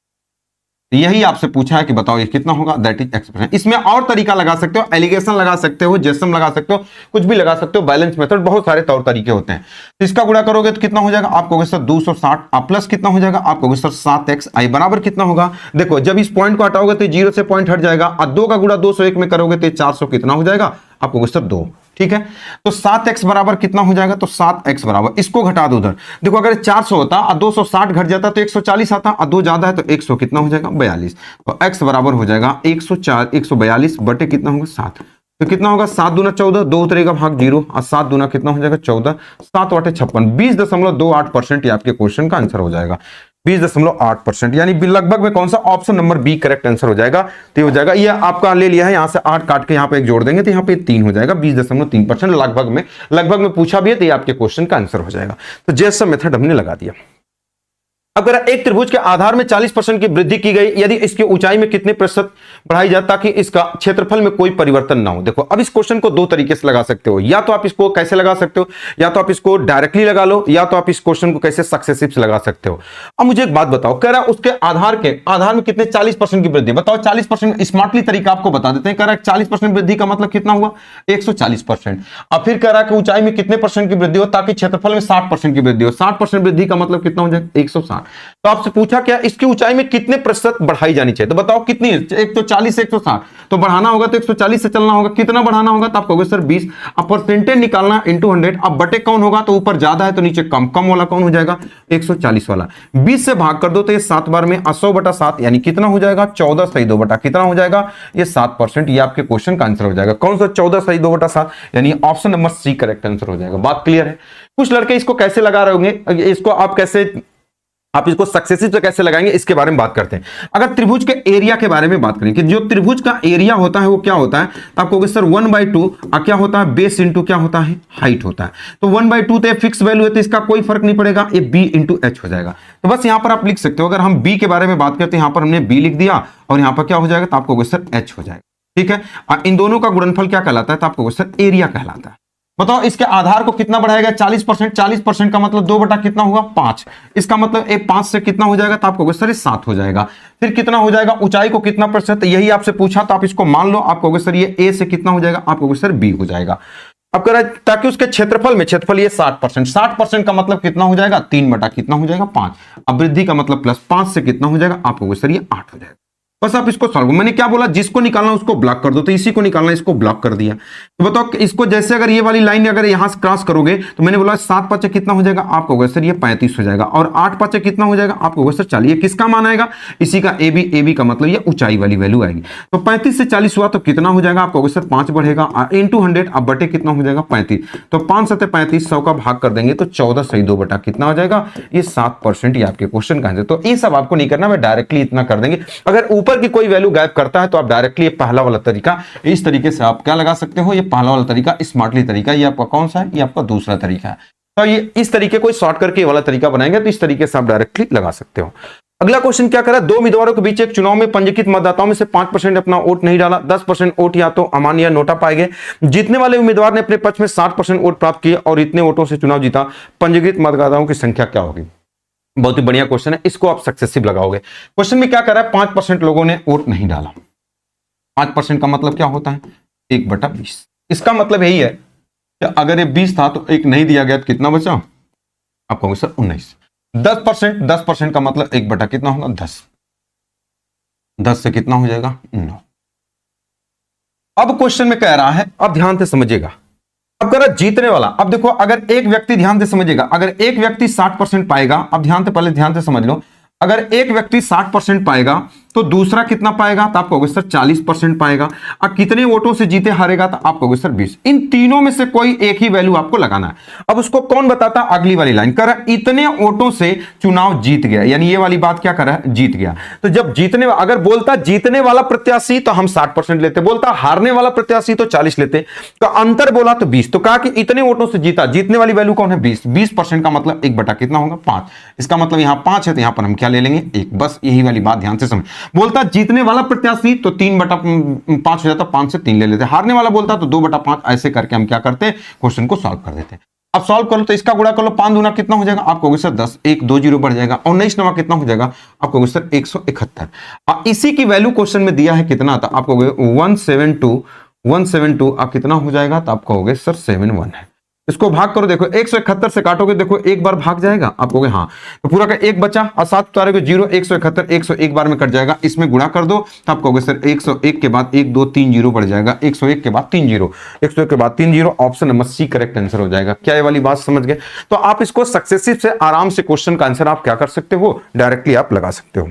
यही आपसे पूछा है कि बताओ ये कितना होगा, दैट इज एक्सप्रेशन। इसमें और तरीका लगा सकते हो, एलिगेशन लगा सकते हो, जेसम लगा सकते हो, कुछ भी लगा सकते हो, बैलेंस मेथड, बहुत सारे तौर तरीके होते हैं। तो इसका गुणा करोगे तो कितना हो जाएगा, आप कहोगे सर 260, प्लस कितना हो जाएगा, आप कहोगे सर 7x आई बराबर कितना होगा। देखो जब इस पॉइंट को हटाओगे तो 0 से पॉइंट हट जाएगा, और 2 का गुणा 201 में करोगे तो 400 कितना हो जाएगा, आप कहोगे सर 2। ठीक है, तो 7x बराबर कितना हो जाएगा, तो 7x बराबर, इसको घटा दो उधर। देखो अगर 400 होता और 260 घट जाता तो 140 आता, और 2 ज्यादा है तो 100 कितना हो जाएगा, 42। तो x बराबर हो जाएगा 142 बटे कितना होगा, 7। तो कितना होगा, 7 दूना 14, 2 उतरेगा भाग 0, और 7 दूना कितना हो जाएगा, 14, 7 वाटे 56, 20.28% ये आपके क्वेश्चन का आंसर हो जाएगा। 20.8%, यानी लगभग में कौन सा, option number B correct answer हो जाएगा। तो हो जाएगा, ये आपका ले लिया है, यहां से 8 काट के यहां पे एक जोड़ देंगे तो यहां पे 3 हो जाएगा। 20.3% लगभग में पूछा भी है तो ये आपके क्वेश्चन का आंसर हो जाएगा। तो जैसा मेथड हमने लगा दिया। अगर एक त्रिभुज के आधार में 40% की वृद्धि की गई, यदि इसकी ऊंचाई में कितने प्रतिशत बढ़ाई जाए ताकि इसका क्षेत्रफल में कोई परिवर्तन ना हो। देखो अब इस क्वेश्चन को 2 तरीके से लगा सकते हो, या तो आप इसको कैसे लगा सकते हो, या तो आप इसको डायरेक्टली लगा लो, या तो आप इस क्वेश्चन को कैसे सक्सेसिव से लगा सकते हो। अब मुझे एक बात बताओ, कह रहा है उसके आधार में कितने 40% की वृद्धि, बताओ 40%, स्मार्टली तरीका आपको बता देते हैं। कह रहा है 40% वृद्धि का मतलब कितना हुआ, 140%। अब फिर कह रहा है कि ऊंचाई में कितने परसेंट की वृद्धि हो ताकि क्षेत्रफल में 60% की वृद्धि हो। 60% वृद्धि का मतलब कितना हो जाएगा, 160। तो आपसे पूछा क्या, इसकी ऊंचाई में कितने प्रतिशत बढ़ाई जानी चाहिए, तो बताओ कितनी, एक तो 40 160, तो बढ़ाना होगा तो 140 से चलना होगा। कितना बढ़ाना होगा, तो आप कहोगे सर 20। अब परसेंटेज निकालना इनटू 100, अब बटे कौन होगा, तो ऊपर ज्यादा है तो नीचे कम, कम वाला कौन हो जाएगा, 140 वाला। 20 से भाग कर दो तो ये 7 बार में 100/7, यानी कितना हो जाएगा, 14 सही 2 बटा कितना हो जाएगा, ये 7%। ये आपके क्वेश्चन का आंसर हो जाएगा। कौन सा, 14 सही 2/7, यानी option number C correct answer हो जाएगा। बात क्लियर है। कुछ लड़के इसको कैसे लगा रहे होंगे, इसको आप इसको सक्सेसिव से कैसे लगाएंगे, इसके बारे में बात करते हैं। अगर त्रिभुज के एरिया के बारे में बात करें कि जो त्रिभुज का एरिया होता है वो क्या होता है, तो आप कहोगे सर 1/2 क्या होता है, बेस इंटू क्या होता है, हाइट होता है। तो 1/2 तो फिक्स वैल्यू है तो इसका कोई फर्क नहीं पड़ेगा, ये b इंटू एच हो जाएगा। तो बस यहां पर आप लिख सकते हो, अगर हम b के बारे में बात करते हैं, यहां पर हमने b लिख दिया और यहां पर क्या हो जाएगा, तो आप कहोगे सर h हो जाएगा। ठीक है, और इन दोनों का गुणनफल क्या कहलाता है, तो आप कहोगे सर एरिया कहलाता है। बताओ इसके आधार को कितना बढ़ाएगा, 40%। 40% का मतलब 2 बटा कितना होगा, 5। इसका मतलब 5 से कितना हो जाएगा, तो आप कहोगे सर 7 हो जाएगा। फिर कितना हो जाएगा, ऊंचाई को कितना प्रतिशत, यही आपसे पूछा तो आप इसको मान लो। आप कहोगे सर ये a से कितना हो जाएगा, आप कहोगे सर b हो जाएगा। अब कह रहा है ताकि उसके क्षेत्रफल ये 60%। 60% का मतलब कितना हो जाएगा, 3 बटा कितना हो जाएगा, 5। अब वृद्धि का मतलब प्लस 5 से कितना हो जाएगा, आप कहोगे सर ये 8 हो जाएगा। बस आप इसको सॉल्व, मैंने क्या बोला, जिसको निकालना उसको ब्लॉक कर दो, तो इसी को निकालना, इसको ब्लॉक कर दिया। तो बताओ इसको जैसे अगर ये वाली लाइन अगर यहां से क्रॉस करोगे तो मैंने बोला 7 5 कितना हो जाएगा, आप कहोगे सर ये 35 हो जाएगा, और 8 5 कितना हो जाएगा, आप कहोगे सर 40। ये किसका मान आएगा, इसी का AB का मतलब ये ऊंचाई वाली वैल्यू आएगी। तो 35 से 40 हुआ तो कितना हो जाएगा, आप कहोगे सर 5 बढ़ेगा इंटू 100, अब बटे कितना हो जाएगा, 35। तो 5 7 35, 100 का भाग कर देंगे तो 14 सही 2 बटा कितना हो जाएगा, ये 7%। ये आपके क्वेश्चन का आंसर। तो ये सब आपको नहीं करना, मैं डायरेक्टली इतना कर देंगे। अगर ऊपर की कोई वैल्यू गायब करता है तो आप डायरेक्टली पहला वाला तरीका, इस तरीके से आप क्या लगा सकते हो, ये पहला वाला तरीका स्मार्टली तरीका, ये आपका कौन सा है, ये आपका दूसरा तरीका है। तो ये इस तरीके को शॉर्ट करके ये वाला तरीका बनाएंगे तो इस तरीके से आप डायरेक्टली लगा सकते हो। अगला क्वेश्चन क्या करा, 2 उम्मीदवारों के बीच एक चुनाव में पंजीकृत मतदाताओं में से 5% अपना वोट नहीं डाला, 10% वोट या तो अमान्य या नोटा पाए गए। जीतने वाले उम्मीदवार ने अपने पक्ष में 60% वोट प्राप्त किए और इतने वोटों से चुनाव जीता। पंजीकृत मतदाताओं की संख्या क्या होगी। बहुत ही बढ़िया क्वेश्चन है, इसको आप सक्सेसिव लगाओगे। क्वेश्चन में क्या कर रहा है, 5% लोगों ने वोट नहीं डाला। 5% का मतलब क्या होता है, 1/20। इसका मतलब यही है कि अगर ये 20 था तो एक नहीं दिया गया तो कितना बचा, आप कहोगे सर 19। 10% का मतलब 1 कितना होगा, 10। 10 से कितना हो जाएगा, 9। अब क्वेश्चन में कह रहा है, अब ध्यान से समझिएगा, अब कह रहा जीतने वाला। अब देखो, अगर एक व्यक्ति, ध्यान से समझिएगा, अगर एक व्यक्ति 60% पाएगा, अब पहले ध्यान से समझ लो, अगर एक व्यक्ति 60% पाएगा तो दूसरा कितना पाएगा, तो आप कहोगे सर 40% पाएगा। अब कितने वोटों से जीते हारेगा, तो आप कहोगे सर 20। इन तीनों में से कोई एक ही वैल्यू आपको लगाना है। अब उसको कौन बताता, अगली वाली लाइन कर, इतने वोटों से चुनाव जीत गया, यानी ये वाली बात क्या कर रहा है, जीत गया। तो जब जीतने, अगर बोलता जीतने वाला प्रत्याशी तो हम 60% लेते, बोलता हारने वाला प्रत्याशी तो 40 लेते, तो अंतर बोला तो 20। तो कहा कि इतने वोटों से जीता, जीतने वाली वैल्यू कौन है, 20। 20% का मतलब 1 कितना होगा, 5। इसका मतलब यहां 5 है तो यहां पर हम क्या ले लेंगे, 1। बस यही वाली बात ध्यान से समझ। बोलता जीतने वाला प्रत्याशी तो 3/5 हो जाता, 5 से 3 ले लेते। हारने वाला बोलता तो 2/5। ऐसे करके हम क्या करते, क्वेश्चन को सॉल्व कर देते। अब सॉल्व कर लो तो इसका गुणा कर लो, 5 दूना कितना हो जाएगा, आप कहोगे सर 10। 1 2 0 बढ़ जाएगा, और 19 नवा कितना हो जाएगा, आप कहोगे सर 171। इसी की वैल्यू क्वेश्चन में दिया है कितना, था आप कहोगे 172 आप कितना हो जाएगा, तो आप कहोगे सर 71 है। इसको भाग करो, देखो 171 से काटोगे, देखो एक बार भाग जाएगा, आप कहोगे हाँ, तो पूरा का 1 बचा, और 7 उतारोगे 0। 171 101 बार में कट जाएगा, इसमें गुणा कर दो, तो आप कहोगे सर 101 के बाद 1 2 3 0 बढ़ जाएगा, 101 के बाद 3 0, 101 के बाद 3 0, option number C correct answer हो जाएगा। क्या ये वाली बात समझ गए? तो आप इसको सक्सेसिव से आराम से क्वेश्चन का आंसर आप क्या कर सकते हो, डायरेक्टली आप लगा सकते हो।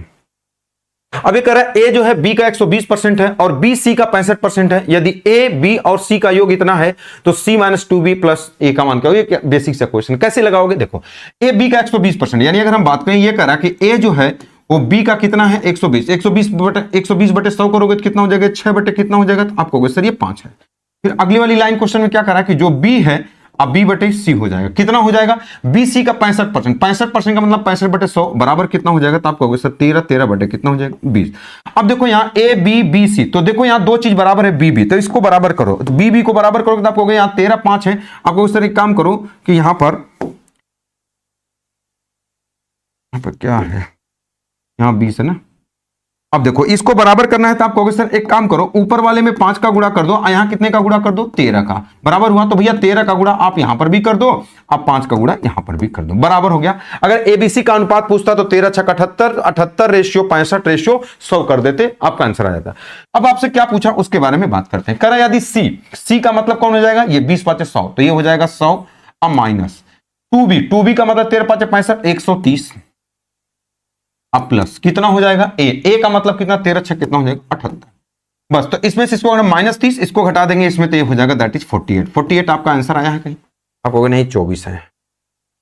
अब ये कह रहा है ए जो है बी का 120% है और बी सी का 65% है। यदि ए बी और सी का योग इतना है तो सी माइनस 2b प्लस ए का मान क्या होगा। बेसिक से क्वेश्चन कैसे लगाओगे, देखो ए बी का 120%, यानी अगर हम बात करें, ये कह रहा है कि ए जो है वो बी का कितना है 120। 120/100 करोगे तो कितना हो जाएगा, 6 बटे कितना हो जाएगा, तो आप कहोगे सर ये 5 है। फिर अगली वाली लाइन क्वेश्चन में क्या कह रहा है कि जो बी है अब बी बटे सी हो जाएगा, कितना हो जाएगा, बी सी का 65%। 65% का मतलब 65/100 बराबर कितना हो जाएगा, तो आप कहोगे सर 13 बटे कितना हो जाएगा, 20। अब देखो यहां ए बी बी सी, तो देखो यहां दो चीज बराबर है, बी बी, तो इसको बराबर करो, तो बी बी को बराबर करोगे तो आप कहोगे यहां 13 5 है। आप कहोगे सर एक काम करो कि यहां पर क्या है, यहां 20 है ना। अब देखो इसको बराबर करना है तो आप कहोगे सर एक काम करो, ऊपर वाले में 5 का गुणा कर दो, यहां कितने का गुणा कर दो, 13 का। बराबर हुआ तो भैया 13 का गुणा आप यहां पर भी कर दो, आप 5 का गुणा यहां पर भी कर दो, बराबर हो गया। अगर एबीसी का अनुपात पूछता तो 13 6 78, 78/65/100 कर देते, आपका आंसर आ जाता। अब आपसे क्या पूछा उसके बारे में बात करते हैं। करा यदि सी का मतलब कौन हो जाएगा, ये 20 5 100, तो ये हो जाएगा 100। अब माइनस 2b का मतलब 13 5 65 130, अब प्लस कितना हो जाएगा, ए का मतलब कितना, 13 6 कितना हो जाएगा, 78। बस तो इसमें से इसको अगर -30 इसको घटा देंगे इसमें, तो ये हो जाएगा दैट इज 48 आपका आंसर आया है कहीं, आप कहोगे नहीं 24 है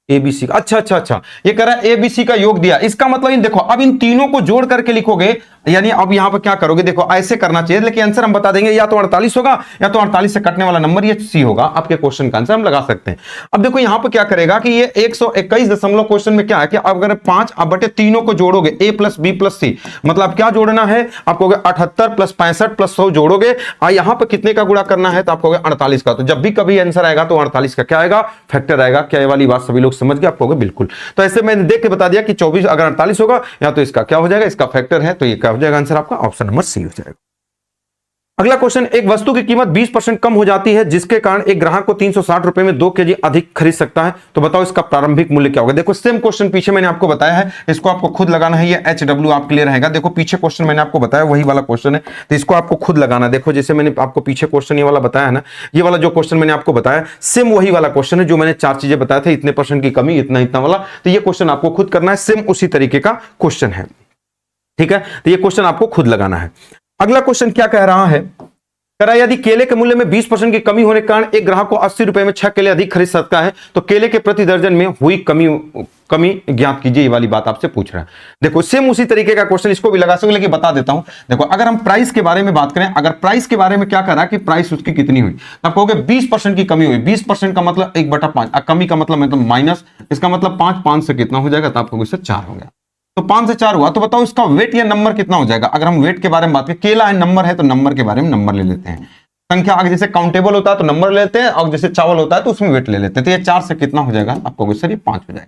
एबीसी का। अच्छा, ये कह रहा है एबीसी का योग दिया, इसका मतलब इन देखो, अब इन तीनों को जोड़ करके लिखोगे, यानी अब यहां पर क्या करोगे, देखो ऐसे करना चाहिए, लेकिन आंसर हम बता देंगे, या तो 48 होगा या तो 48 से कटने वाला नंबर ये सी होगा, आपके क्वेश्चन का आंसर हम लगा सकते हैं। अब देखो यहां पर क्या करेगा कि ये 121 दशमलव क्वेश्चन में क्या है कि अगर 5 अब बटे तीनों को जोड़ोगे, ए प्लस बी प्लस सी, मतलब क्या जोड़ना है, आप कहोगे 78 प्लस 65 प्लस 100 जोड़ोगे, और यहां पर कितने का गुणा करना है, तो आप कहोगे 48 का। तो जब भी कभी आंसर आएगा तो 48 का क्या आएगा, फैक्टर आएगा। क्या ये वाली बात सभी लोग समझ गए, आप कहोगे बिल्कुल। तो ऐसे मैंने देख के बता दिया कि 24 अगर 48 होगा या तो इसका क्या हो जाएगा, इसका फैक्टर है, तो ये क्या हो जाएगा आंसर आपका, ऑप्शन नंबर सी हो जाएगा। अगला क्वेश्चन, एक वस्तु की कीमत 20% कम हो जाती है जिसके कारण एक ग्राहक को 360 रुपए में 2 केजी अधिक खरीद सकता है, तो बताओ इसका प्रारंभिक मूल्य क्या होगा। देखो सेम क्वेश्चन पीछे मैंने आपको बताया है, इसको आपको खुद लगाना है, ये HW आप क्लियर रहेगा। देखो पीछे क्वेश्चन मैंने आपको बताया वही वाला क्वेश्चन है, तो इसको आपको खुद लगाना। देखो जैसे मैंने आपको पीछे क्वेश्चन ये वाला बताया है ना, ये वाला जो क्वेश्चन मैंने आपको बताया सेम वही वाला क्वेश्चन है, जो मैंने 4 चीजें बताए थे, इतने परसेंट की कमी, इतना वाला, तो ये क्वेश्चन आपको खुद करना है, सेम उसी तरीके का क्वेश्चन है, ठीक है। तो ये क्वेश्चन आपको खुद लगाना है। अगला क्वेश्चन क्या कह रहा है, यदि केले के मूल्य में 20% की कमी होने के कारण एक ग्राहक को 80 रुपए में 6 केले अधिक खरीद सकता है, तो केले के प्रति दर्जन में हुई कमी ज्ञात कीजिए। ये वाली बात आपसे पूछ रहा है। देखो सेम उसी तरीके का क्वेश्चन, इसको भी लगा सकते, लेकिन बता देता हूं। देखो अगर हम प्राइस के बारे में बात करें, अगर प्राइस के बारे में क्या करा कि प्राइस उसकी कितनी हुई, आप कहोगे 20% की कमी हुई। 20% का मतलब 1/5, कमी का मतलब माइनस, इसका मतलब 5 से कितना हो जाएगा, तो आप कहोगे सर 4 हो गया। तो 5 से 4 हुआ, तो बताओ इसका वेट या नंबर कितना हो जाएगा। अगर हम वेट के बारे में बात करें, केला है नंबर है, तो नंबर के बारे में नंबर ले लेते हैं। संख्या अगर जैसे काउंटेबल होता है तो नंबर लेते हैं, और जैसे चावल होता है तो उसमें वेट ले लेते हैं। तो ये 4 से कितना हो जाएगा, आप कहोगे सर ये 5 हो जाएगा।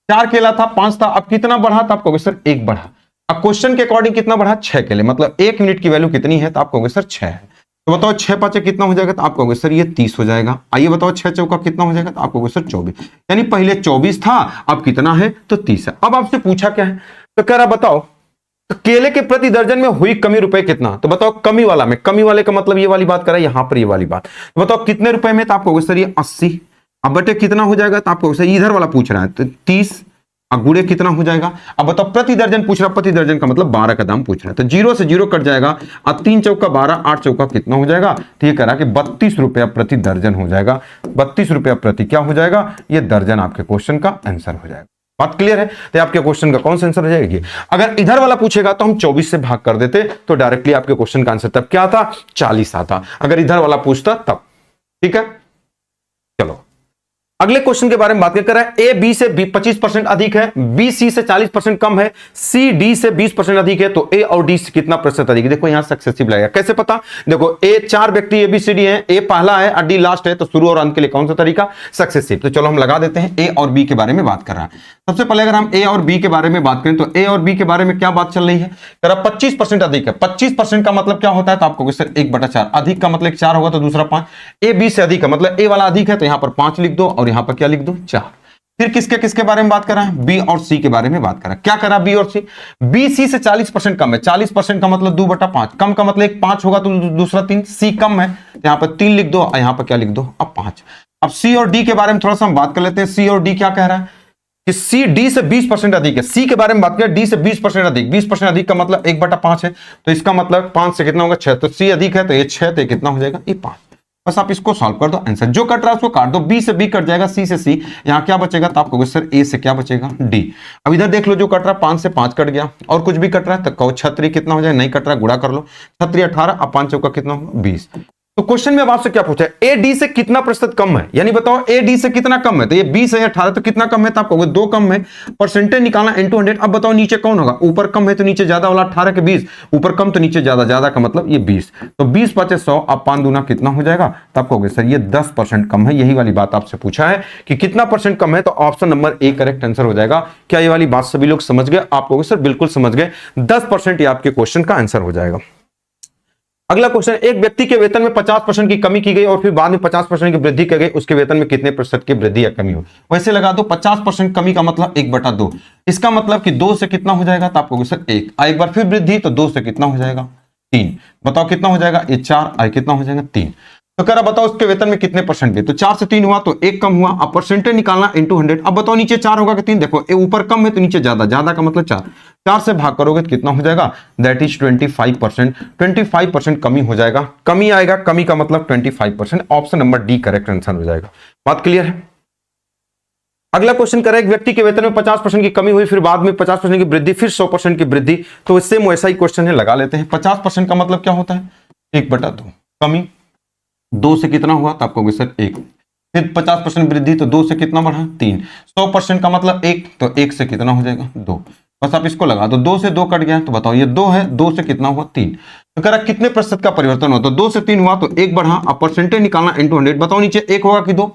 4 केला था, 5 था, अब कितना बढ़ा? तो आप कहोगे सर 1 बढ़ा। अब क्वेश्चन के अकॉर्डिंग कितना बढ़ा? 6 केले, मतलब 1 मिनट की वैल्यू कितनी है? तो आप कहोगे सर 6 है। तो बताओ 6 पाँचे कितना हो जाएगा? तो आप कहोगे सर ये 30 हो जाएगा। आइए बताओ 6 चौका कितना हो जाएगा? तो आप कहोगे सर 24। यानी पहले 24 था, अब कितना है? तो 30 है। अब आपसे पूछा क्या है? तो कह रहा बताओ तो केले के प्रति दर्जन में हुई कमी रुपए कितना? तो बताओ कमी वाला में, कमी वाले का मतलब ये वाली बात करा, यहां पर ये वाली बात। तो बताओ कितने रुपए में? तो आप कहोगे सर ये 80। अब बटे कितना हो जाएगा? तो आप कहोगे सर इधर वाला पूछ रहा है तो 30, अब गुड़े कितना हो जाएगा? अब बताओ प्रति दर्जन पूछ रहा, प्रति दर्जन का मतलब 12 का दाम पूछ रहा है, तो 0 से 0 कट जाएगा। अब 3 चौका 12, 8 चौका कितना हो जाएगा? तो ये कह रहा कि 32 रुपया प्रति दर्जन हो जाएगा। 32 रुपया प्रति क्या हो जाएगा? ये दर्जन आपके क्वेश्चन का आंसर हो जाएगा। बात क्लियर है? तो आपके क्वेश्चन का कौन सा आंसर हो जाएगी? अगर इधर वाला पूछेगा तो हम 24 से भाग कर देते, तो डायरेक्टली आपके क्वेश्चन का आंसर तब क्या आता? 40 आता। अगर इधर वाला पूछता तब। ठीक है, चलो अगले क्वेश्चन के बारे में बात कर रहा है। ए बी से 25% अधिक है, बी सी से 40% कम है, सी डी से 20% अधिक है, तो ए और डी से कितना प्रतिशत अधिक है? देखो यहां सक्सेसिव लगेगा। कैसे पता? देखो ए 4 व्यक्ति ए बी सी डी है, ए पहला है और डी लास्ट है, तो शुरू और अंत के लिए कौन सा तरीका? सक्सेसिव। तो चलो हम लगा देते हैं। ए और बी के बारे में बात कर रहा है। सबसे पहले अगर हम ए और बी के बारे में बात करें तो ए और बी के बारे में क्या बात चल रही है? 25% अधिक है। 25% का मतलब क्या होता है? तो आपको सर 1/4। अधिक का मतलब 4 होगा तो दूसरा 5। ए बी से अधिक है मतलब ए वाला अधिक है, तो यहां पर 5 लिख दो और यहां पर क्या लिख दो? 4। फिर किसके किसके बारे में बात कर रहा है? बी और सी के बारे में बात कर रहा है। क्या करा बी और सी? बी सी से 40% कम है। 40% का मतलब 2/5। कम का मतलब 5 होगा तो दूसरा 3। सी कम है, यहां पर 3 लिख दो और यहां पर क्या लिख दो? अब 5। अब सी और डी के बारे में थोड़ा सा हम बात कर लेते हैं। सी और डी क्या कह रहा है कि सी डी से 20% अधिक है। सी के बारे में बात करें, डी से 20% अधिक। 20% अधिक का मतलब 1/5 है, तो इसका मतलब 5 से कितना होगा? 6। तो सी अधिक है तो ये 6, तो ये कितना हो जाएगा? ये 5। बस आप इसको सॉल्व कर दो, आंसर जो कट रहा है उसको काट दो। बी से बी कट जाएगा, सी से सी, यहां क्या बचेगा? तो आपको सर ए से क्या बचेगा? डी। अब इधर देख लो जो कट रहा है 5 से 5 कट गया, और कुछ भी कट रहा है तो कहो छत्री कितना हो जाए? नहीं कट रहा है, गुणा कर लो। छत्री 18, अब 5 चौका कितना होगा? 20। तो क्वेश्चन में अब आपसे क्या पूछा है? ए डी से कितना प्रतिशत कम है, यानी बताओ ए डी से कितना कम है? तो ये 20 है, 18, तो कितना कम है? तो आप कहोगे 2 कम है। परसेंटेज निकालना इनटू 100। अब बताओ नीचे कौन होगा? ऊपर कम है तो नीचे ज्यादा वाला 18 के 20, ऊपर कम तो नीचे ज्यादा, ज्यादा का मतलब ये 20। तो 20 × 100, अब 5 दूना कितना हो जाएगा? तब कहोगे सर ये 10% कम है। यही वाली बात आपसे पूछा है कि कितना परसेंट कम है, तो option number A correct answer हो जाएगा। क्या ये वाली बात सभी लोग समझ गए? आप कहोगे सर बिल्कुल समझ गए। 10% ये आपके क्वेश्चन का आंसर हो जाएगा। अगला क्वेश्चन, एक व्यक्ति के वेतन में 50% की कमी की गई और फिर बाद में 50% की वृद्धि की गई, उसके वेतन में कितने प्रतिशत की वृद्धि या कमी हो? वैसे लगा दो। 50% कमी का मतलब 1/2। इसका मतलब कि 2 से कितना हो जाएगा? तो आपको सर 1। एक बार फिर वृद्धि, तो 2 से कितना हो जाएगा? 3। बताओ कितना हो जाएगा? ये 4, और कितना हो जाएगा? 3। तो कह रहा बताओ उसके वेतन में कितने परसेंट गए? तो 4 से 3 हुआ तो 1 कम हुआ। अब परसेंटेज निकालना इनटू 100। अब बताओ नीचे 4 होगा कि 3? देखो ये ऊपर कम है तो नीचे ज्यादा, ज्यादा का मतलब 4। 4 से भाग करोगे तो कितना हो जाएगा? That is 25%। 25% कमी हो जाएगा। कमी आएगा, कमी का मतलब 25%। Option number D correct answer हो जाएगा। बात क्लियर है? अगला क्वेश्चन कर रहा है, एक व्यक्ति के वेतन में 50% की कमी हुई, फिर बाद में 50% की वृद्धि, फिर 100% की वृद्धि। तो सेम वैसा ही क्वेश्चन है, लगा लेते हैं। 50% का मतलब क्या होता है? 1/2। कमी 2 से कितना हुआ? तो आपको सर 1। फिर 50% वृद्धि, तो 2 से कितना बढ़ा? 3। 100% का मतलब 1, तो 1 से कितना हो जाएगा? 2। बस आप इसको लगा दो। 2 से 2 कट गया, तो बताओ ये 2 है, 2 से कितना हुआ? 3। तो कह रहा कितने प्रतिशत का परिवर्तन हुआ? तो 2 से 3 हुआ तो 1 बढ़ा। अब परसेंटेज निकालना इनटू 100। बताओ नीचे 1 होगा कि 2?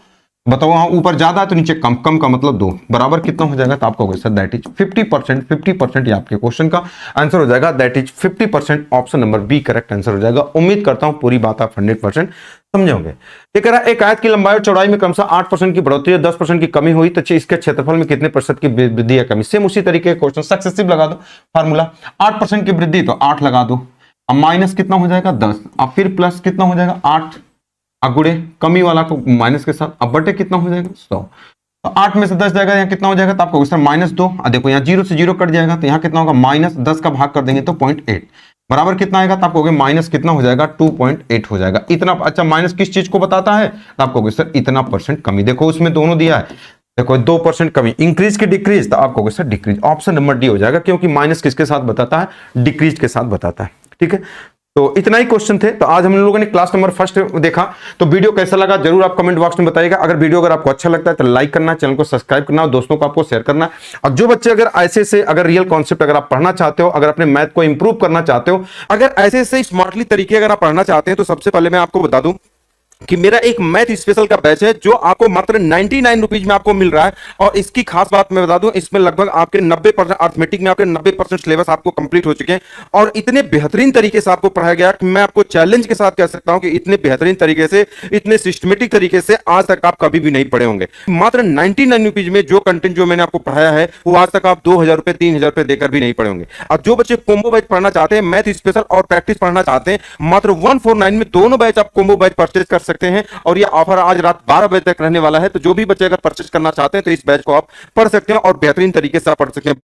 बताओ वहां ऊपर ज्यादा है तो नीचे कम, कम का मतलब 2, बराबर कितना हो जाएगा? तो आपको सर दैट इज 50%। 50% ये आपके क्वेश्चन का आंसर हो जाएगा। That is 50%। Option number B correct answer हो जाएगा। उम्मीद करता हूं पूरी बात आप 100% समझे होंगे। ये कह रहा है एक आयत की लंबाई और चौड़ाई में क्रमशः 8% की बढ़ोतरी और 10% की कमी हुई, तो इसके क्षेत्रफल में कितने प्रतिशत की वृद्धि या कमी? सेम उसी तरीके का क्वेश्चन, सक्सेसिव लगा दो फार्मूला। 8% की वृद्धि तो 8 लगा दो, अब माइनस कितना हो जाएगा? 10, अब फिर प्लस कितना हो जाएगा? 8, अगुड़े कमी वाला को माइनस के साथ, अब बटे कितना हो जाएगा? 100। तो 8 में से 10 जाएगा, यहाँ कितना हो जाएगा? तो आपको सर -2। देखो यहाँ 0 से 0 कट जाएगा, तो यहाँ कितना होगा? -10 का भाग कर देंगे तो 0.8, बराबर कितना आएगा? तो आपको माइनस कितना हो जाएगा? 2.8 हो जाएगा। इतना अच्छा माइनस किस चीज को बताता है? तो आपको सर इतना परसेंट कमी। देखो उसमें दोनों दिया है, देखो 2% कमी, इंक्रीज की डिक्रीज, तो आपको sir decrease. Option number D हो जाएगा, क्योंकि माइनस किसके साथ बताता है? डिक्रीज के साथ बताता है। ठीक है, तो इतना ही क्वेश्चन थे। तो आज हम लोगों ने क्लास नंबर 1 देखा। तो वीडियो कैसा लगा जरूर आप कमेंट बॉक्स में बताइएगा। अगर आपको अच्छा लगता है तो लाइक करना, चैनल को सब्सक्राइब करना और दोस्तों को आपको शेयर करना। और जो बच्चे अगर ऐसे से अगर रियल कॉन्सेप्ट अगर आप पढ़ना चाहते हो, अगर अपने मैथ को इंप्रूव करना चाहते हो, अगर ऐसे से स्मार्टली तरीके अगर आप पढ़ना चाहते हैं, तो सबसे पहले मैं आपको बता दूं कि मेरा एक मैथ स्पेशल का बैच है जो आपको मात्र 99 रुपीज में आपको मिल रहा है। और इसकी खास बात मैं बता दूं, इसमें लगभग आपके 90% अर्थमेटिक में आपके 90% सिलेबस आपको कंप्लीट हो चुके हैं और इतने बेहतरीन तरीके से आपको पढ़ाया गया कि मैं आपको चैलेंज के साथ कह सकता हूं कि इतने बेहतरीन तरीके से, इतने सिस्टमेटिक तरीके से आज तक आप कभी भी नहीं पढ़े होंगे। मात्र 99 रुपीज में जो कंटेंट जो मैंने आपको पढ़ाया है वो आज तक आप 2000 रुपए 3000 रुपए देकर भी नहीं पढ़े होंगे। और जो बच्चे कॉम्बो बैच पढ़ना चाहते हैं, मैथ स्पेशल और प्रैक्टिस पढ़ना चाहते हैं, मात्र 149 में दोनों बैच आप कॉम्बो बैच परचेज कर सकते हैं। और ये ऑफर आज रात 12 बजे तक रहने वाला है। तो जो भी बच्चे अगर परचेज करना चाहते हैं तो इस बैच को आप पढ़ सकते हैं और बेहतरीन तरीके से आप पढ़ सकते हैं।